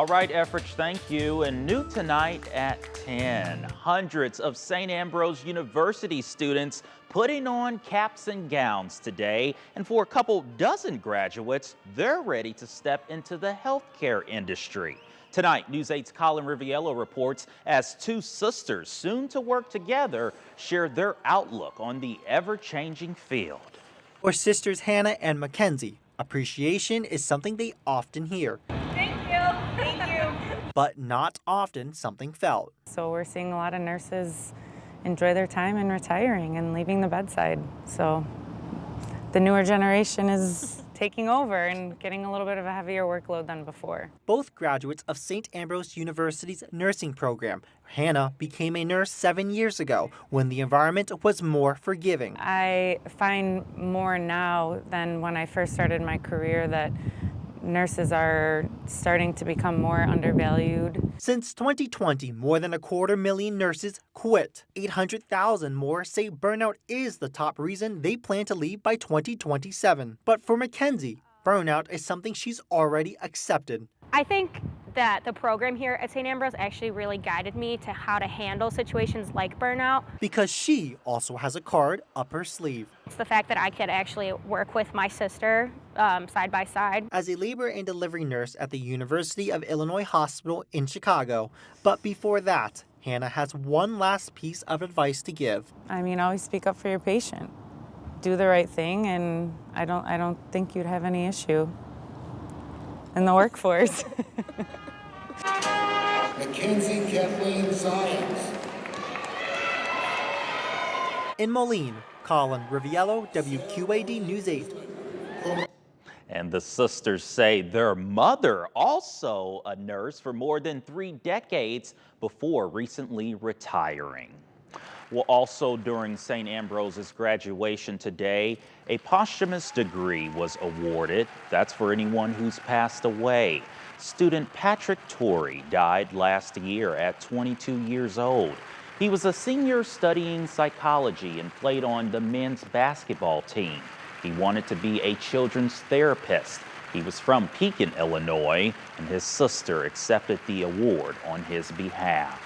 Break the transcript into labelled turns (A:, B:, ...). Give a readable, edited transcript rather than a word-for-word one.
A: All right, Efrich, thank you. And new tonight at 10, hundreds of St. Ambrose University students putting on caps and gowns today. And for a couple dozen graduates, they're ready to step into the healthcare industry. Tonight, News 8's Colin Riviello reports as two sisters, soon to work together, share their outlook on the ever-changing field.
B: For sisters Hannah and Mackenzie, appreciation is something they often hear. But not often something felt.
C: So we're seeing a lot of nurses enjoy their time in retiring and leaving the bedside. So the newer generation is taking over and getting a little bit of a heavier workload than before.
B: Both graduates of St. Ambrose University's nursing program. Hannah became a nurse 7 years ago when the environment was more forgiving.
C: I find more now than when I first started my career that nurses are starting to become more undervalued.
B: Since 2020, more than 250,000 nurses quit. 800,000 more say burnout is the top reason they plan to leave by 2027. But for Mackenzie, burnout is something she's already accepted.
D: I think that the program here at St. Ambrose actually really guided me to how to handle situations like burnout.
B: Because she also has a card up her sleeve.
D: It's the fact that I could actually work with my sister side by side.
B: As a labor and delivery nurse at the University of Illinois Hospital in Chicago. But before that, Hannah has one last piece of advice to give.
C: I mean, always speak up for your patient. Do the right thing, and I don't think you'd have any issue in the workforce.
E: Mackenzie Zions.
B: In Moline, Colin Riviello, WQAD News 8.
A: And the sisters say their mother, also a nurse for more than 3 decades before recently retiring. Well, also during St. Ambrose's graduation today, a posthumous degree was awarded. That's for anyone who's passed away. Student Patrick Torrey died last year at 22 years old. He was a senior studying psychology and played on the men's basketball team. He wanted to be a children's therapist. He was from Pekin, Illinois, and his sister accepted the award on his behalf.